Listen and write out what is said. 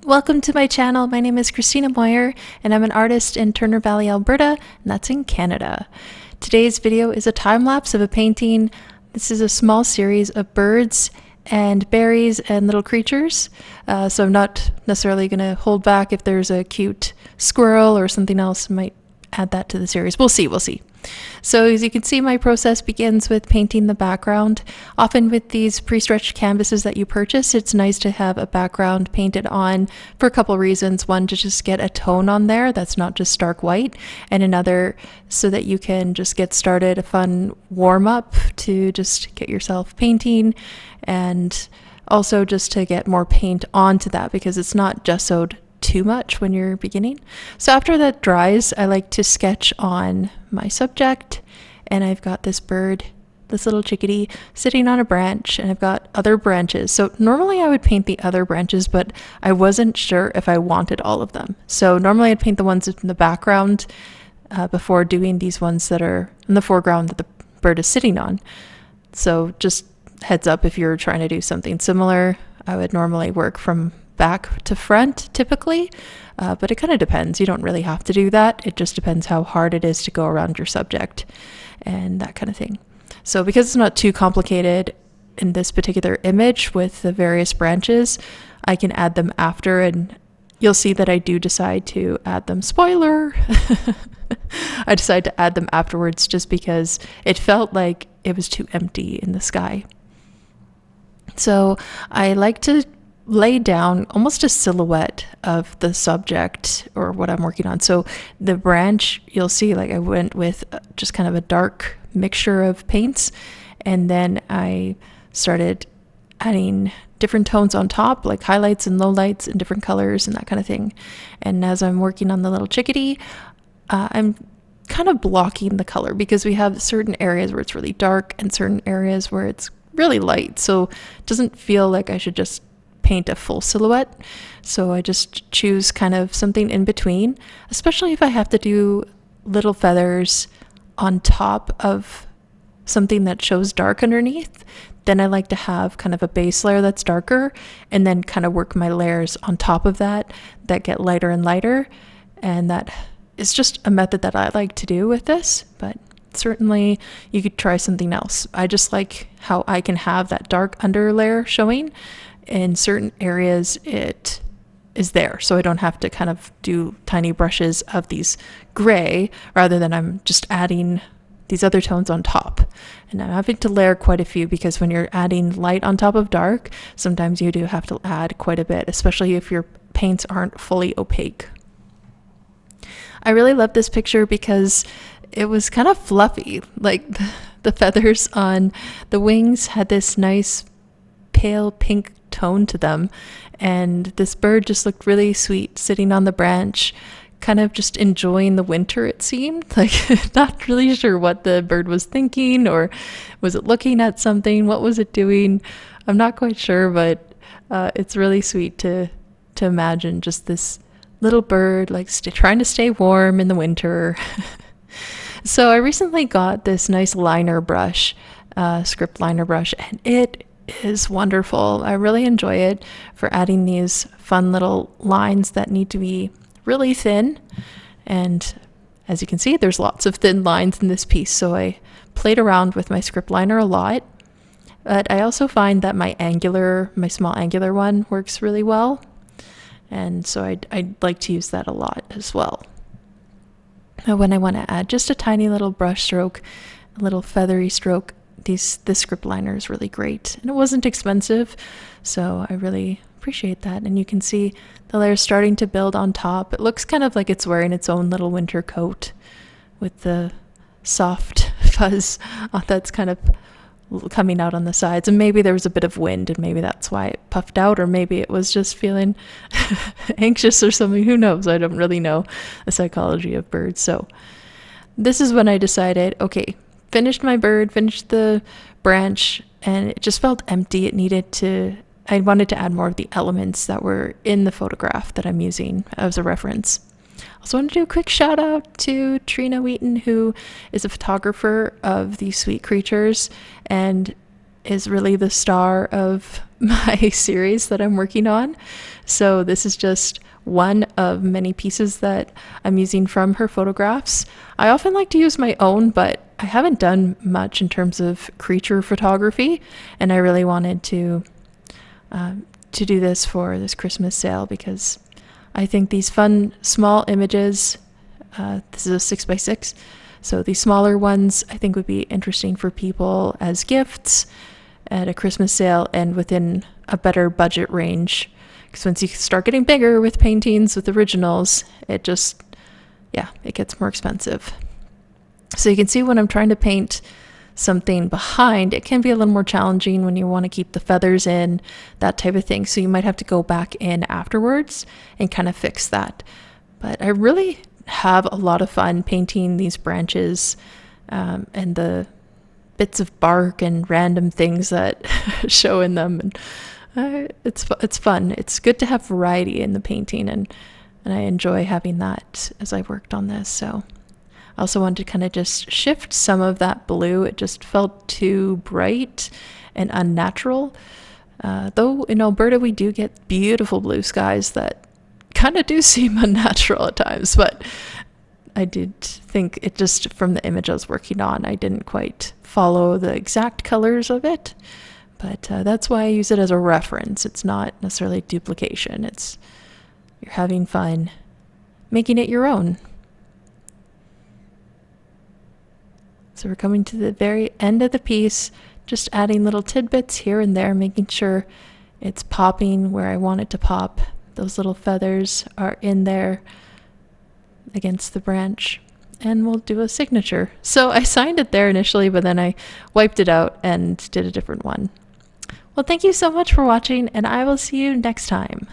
Welcome to my channel. My name is Kristina Moyer, and I'm an artist in Turner Valley, Alberta, and that's in Canada. Today's video is a time lapse of a painting. This is a small series of birds and berries and little creatures, so I'm not necessarily going to hold back. If there's a cute squirrel or something else, I might add that to the series. We'll see. So as you can see, my process begins with painting the background. Often with these pre-stretched canvases that you purchase, it's nice to have a background painted on for a couple reasons. One, to just get a tone on there that's not just stark white, and another so that you can just get started, a fun warm-up to just get yourself painting, and also just to get more paint onto that because it's not gessoed too much when you're beginning. So after that dries, I like to sketch on my subject, and I've got this bird, this little chickadee, sitting on a branch, and I've got other branches. So normally I would paint the other branches, but I wasn't sure if I wanted all of them. So normally I'd paint the ones in the background before doing these ones that are in the foreground that the bird is sitting on. So just heads up, if you're trying to do something similar, I would normally work from back to front typically, but it kind of depends. You don't really have to do that. It just depends how hard it is to go around your subject and that kind of thing. So because it's not too complicated in this particular image with the various branches, I can add them after, and you'll see that I do decide to add them. Spoiler! I decided to add them afterwards just because it felt like it was too empty in the sky. So I like to lay down almost a silhouette of the subject or what I'm working on. So the branch, you'll see, like I went with just kind of a dark mixture of paints, and then I started adding different tones on top, like highlights and lowlights and different colors and that kind of thing. And as I'm working on the little chickadee, I'm kind of blocking the color because we have certain areas where it's really dark and certain areas where it's really light. So it doesn't feel like I should just paint a full silhouette. So I just choose kind of something in between, especially if I have to do little feathers on top of something that shows dark underneath. Then I like to have kind of a base layer that's darker, and then kind of work my layers on top of that get lighter and lighter. And that is just a method that I like to do with this, but certainly you could try something else. I just like how I can have that dark under layer showing. In certain areas it is there, so I don't have to kind of do tiny brushes of these gray, rather than I'm just adding these other tones on top. And I'm having to layer quite a few because when you're adding light on top of dark, sometimes you do have to add quite a bit, especially if your paints aren't fully opaque. I really love this picture because it was kind of fluffy. Like the feathers on the wings had this nice pale pink tone to them, and this bird just looked really sweet sitting on the branch, kind of just enjoying the winter. It seemed like not really sure what the bird was thinking, or was it looking at something? What was it doing? I'm not quite sure, but it's really sweet to imagine just this little bird like trying to stay warm in the winter. So I recently got this nice liner brush, script liner brush, and it is wonderful. I really enjoy it for adding these fun little lines that need to be really thin. And as you can see, there's lots of thin lines in this piece, so I played around with my script liner a lot. But I also find that my small angular one works really well, and so I'd like to use that a lot as well. Now when I want to add just a tiny little brush stroke, a little feathery stroke, this script liner is really great, and it wasn't expensive, so I really appreciate that. And you can see the layers starting to build on top. It looks kind of like it's wearing its own little winter coat with the soft fuzz that's kind of coming out on the sides. And maybe there was a bit of wind, and maybe that's why it puffed out, or maybe it was just feeling anxious or something. Who knows? I don't really know the psychology of birds. So this is when I decided, okay, finished my bird, finished the branch, and it just felt empty. I wanted to add more of the elements that were in the photograph that I'm using as a reference. I also want to do a quick shout out to Trina Wheaton, who is a photographer of these sweet creatures, and is really the star of my series that I'm working on. So this is just one of many pieces that I'm using from her photographs. I often like to use my own, but I haven't done much in terms of creature photography, and I really wanted to do this for this Christmas sale because I think these fun small images, this is a 6x6, so these smaller ones I think would be interesting for people as gifts at a Christmas sale and within a better budget range. Because once you start getting bigger with paintings, with originals, it just, yeah, it gets more expensive. So you can see when I'm trying to paint something behind, it can be a little more challenging when you want to keep the feathers in, that type of thing. So you might have to go back in afterwards and kind of fix that. But I really have a lot of fun painting these branches and the bits of bark and random things that show in them. And it's fun. It's good to have variety in the painting, and I enjoy having that as I worked on this. So I also wanted to kind of just shift some of that blue. It just felt too bright and unnatural. Though in Alberta we do get beautiful blue skies that kind of do seem unnatural at times, but I did think it just from the image I was working on, I didn't quite follow the exact colors of it. But that's why I use it as a reference. It's not necessarily duplication. It's you're having fun making it your own. So we're coming to the very end of the piece, just adding little tidbits here and there, making sure it's popping where I want it to pop. Those little feathers are in there against the branch, and we'll do a signature. So I signed it there initially, but then I wiped it out and did a different one. Well, thank you so much for watching, and I will see you next time.